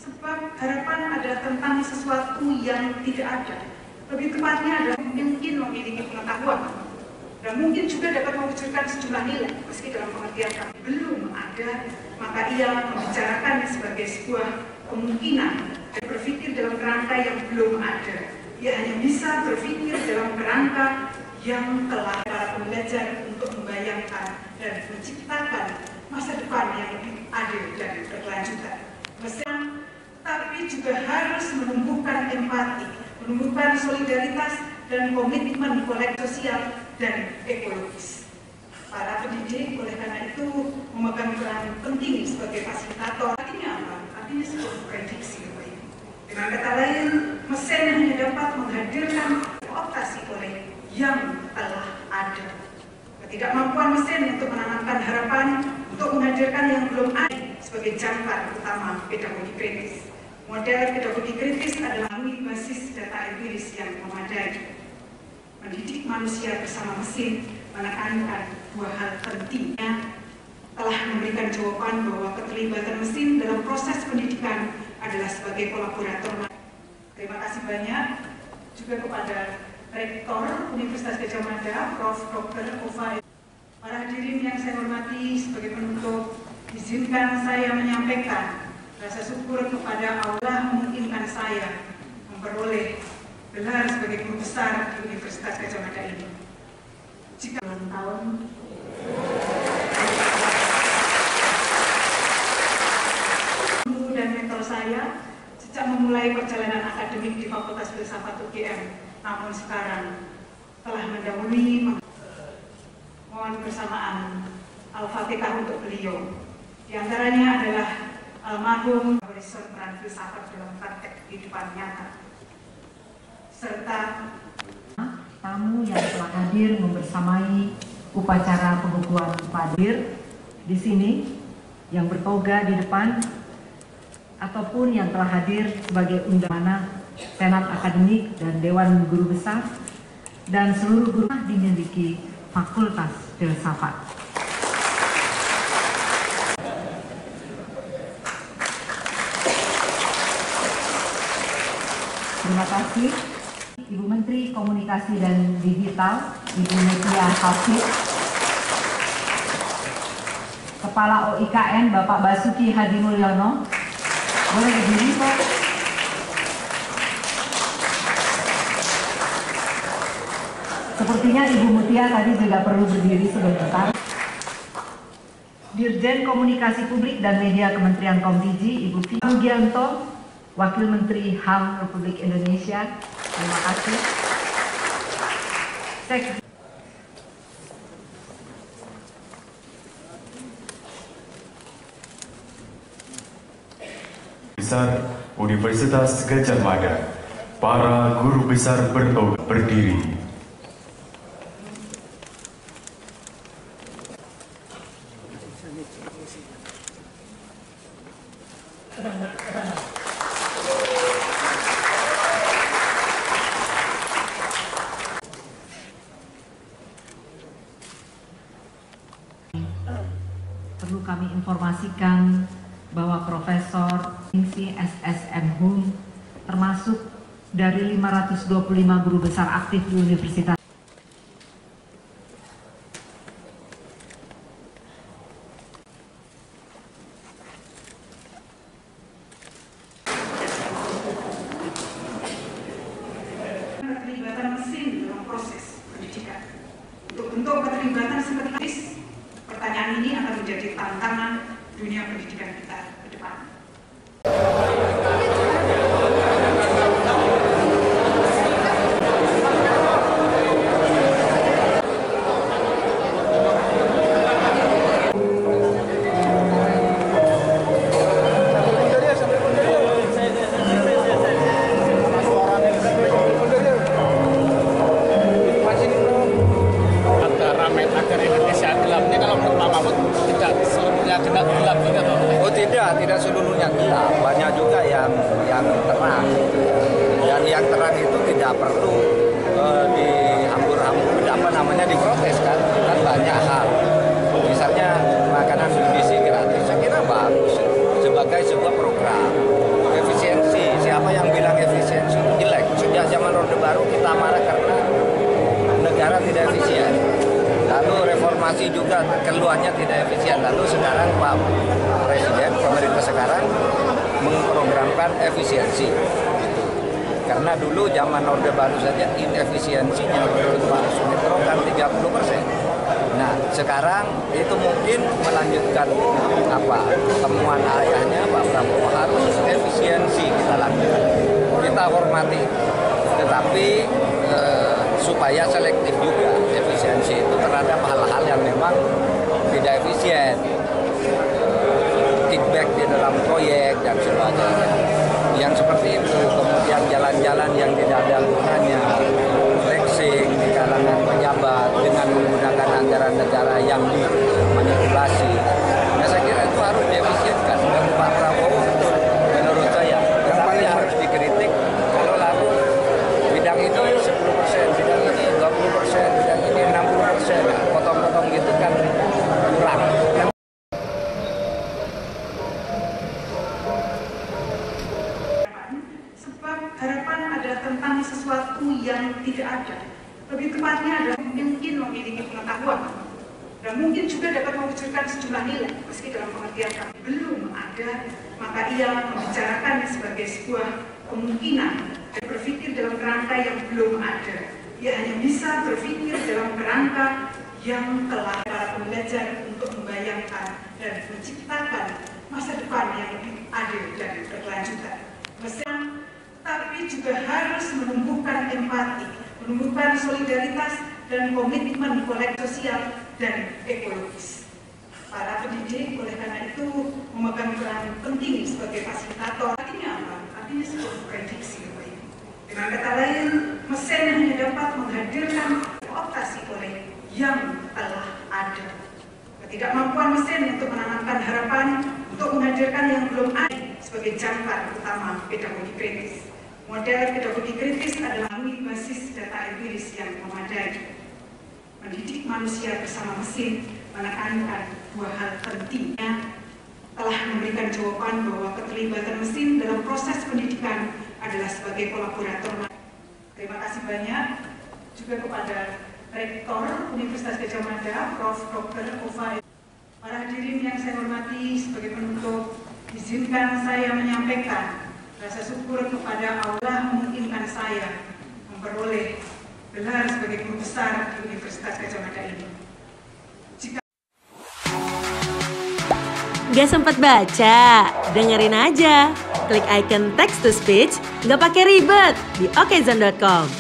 Sebab harapan adalah tentang sesuatu yang tidak ada. Lebih tepatnya adalah mungkin memiliki pengetahuan dan mungkin juga dapat mewujudkan sejumlah nilai, meski dalam pengertian kami belum ada, maka ia membicarakannya sebagai sebuah kemungkinan dan berpikir dalam kerangka yang belum ada. Ia hanya bisa berpikir dalam kerangka yang telah para pembelajar untuk membayangkan dan menciptakan masa depan yang lebih adil dan berkelanjutan. Tapi juga harus menumbuhkan empati, menumbuhkan solidaritas dan komitmen kolektif sosial dan ekologis. Para pendidik oleh karena itu memegang peran penting sebagai fasilitator. Artinya apa? Artinya sebuah prediksi. Dengan kata lain, mesin hanya dapat menghadirkan adaptasi oleh yang telah ada. Ketidakmampuan mesin untuk menanamkan harapan, untuk menghadirkan yang belum ada sebagai jangkar utama pedagogi kritis. Model pedagogi kritis adalah melalui basis data empiris yang memadai. Mendidik manusia bersama mesin menekankan dua hal pentingnya, telah memberikan jawaban bahwa keterlibatan mesin dalam proses pendidikan adalah sebagai kolaborator. Terima kasih banyak juga kepada Rektor Universitas Gadjah Mada, Prof. Dr. Ova. Para hadirin yang saya hormati, sebagai penutup, izinkan saya menyampaikan rasa syukur kepada Allah memungkinkan saya memperoleh gelar sebagai guru besar di Universitas Gadjah Mada ini. Jika ulang tahun dan mentor saya sejak memulai perjalanan akademik di Fakultas Filsafat UGM, namun sekarang telah mendahului. Mohon bersamaan Al-Fatihah untuk beliau. Di antaranya adalah almarhum Profesor peran filsafat dalam praktek kehidupan nyata, serta tamu yang telah hadir membersamai upacara pengukuhan hadir di sini, yang bertoga di depan, ataupun yang telah hadir sebagai undangan Senat Akademik dan Dewan Guru Besar, dan seluruh guru dimiliki Fakultas Filsafat. Terima kasih Ibu Menteri Komunikasi dan Digital, Ibu Mutia Hafid, Kepala OIKN Bapak Basuki Hadi Mulyono. Boleh berdiri, Pak? Sepertinya Ibu Mutia tadi juga perlu berdiri sebentar. Dirjen Komunikasi Publik dan Media Kementerian Komdiji, Ibu Fitri Rugianto, Wakil Menteri HAM Republik Indonesia. Terima kasih. Besar Universitas Gadjah Mada, para guru besar bertoga berdiri. Perlu kami informasikan bahwa Profesor Fungsi SSM HUM termasuk dari 525 guru besar aktif di Universitas. Keterlibatan mesin dalam proses pendidikan. Untuk bentuk keterlibatan seperti ini, pertanyaan ini akan menjadi tantangan dunia pendidikan kita ke depan. Tidak seluruhnya gelap, banyak juga yang terang, dan yang terang itu tidak perlu diprotes kan banyak hal, misalnya makanan nutrisi gratis, saya kira bagus sebagai sebuah program. masih juga keluarnya tidak efisien. Lalu sekarang Pak Presiden, pemerintah sekarang memprogramkan efisiensi. Karena dulu zaman Orde Baru saja inefisiensinya menurut Pak Sumitro kan 30%. Nah sekarang itu mungkin melanjutkan temuan ayahnya Pak Prabowo, harus efisiensi kita lakukan. Kita hormati, tetapi supaya selektif juga efisiensi itu terhadap hal-hal yang memang tidak efisien, kickback di dalam proyek dan sebagainya yang seperti itu, kemudian jalan-jalan yang tidak ada gunanya, flexing di kalangan pejabat dengan menggunakan anggaran negara yang dimanipulasi. Nah, saya kira itu harus diefisienkan. Dan Pak Prabowo menurut saya tetapi harus dikritik kalau lalu bidang itu 10%, bidang ini 20%, bidang ini 60%, potong-potong gitu kan kurang. Sebab harapan adalah tentang sesuatu yang tidak ada. Lebih tepatnya adalah mungkin memiliki pengetahuan dan mungkin juga dapat mewujudkan sejumlah nilai meski dalam pengertian kami belum ada, maka ia membicarakannya sebagai sebuah kemungkinan dan berpikir dalam kerangka yang belum ada. Ia hanya bisa berpikir dalam kerangka yang telah para pembelajar untuk membayangkan dan menciptakan masa depan yang lebih adil dan berkelanjutan. Tapi juga harus menumbuhkan empati, menumbuhkan solidaritas dan komitmen kolektif sosial dan ekologis. Para pendidik oleh karena itu memegang peran penting sebagai fasilitator. Artinya apa? Artinya sebuah prediksi. Dengan kata lain, mesin hanya dapat menghadirkan optasi oleh yang telah ada. Ketidakmampuan mesin untuk menanamkan harapan, untuk menghadirkan yang belum ada sebagai jangkar utama pedagogi kritis. Model pedagogi kritis adalah melalui basis data empiris yang memadai. Mendidik manusia bersama mesin menekankan dua hal pentingnya, telah memberikan jawaban bahwa keterlibatan mesin dalam proses pendidikan adalah sebagai kolaborator. Terima kasih banyak juga kepada Rektor Universitas Gadjah Mada, Prof. Dr. Ova. Para hadirin yang saya hormati, sebagai penutup, izinkan saya menyampaikan rasa syukur kepada Allah memungkinkan saya memperoleh gelar sebagai guru besar di Universitas Gadjah Mada ini. Gak sempat baca? Dengerin aja. Klik icon text to speech, gak pakai ribet di okezone.com.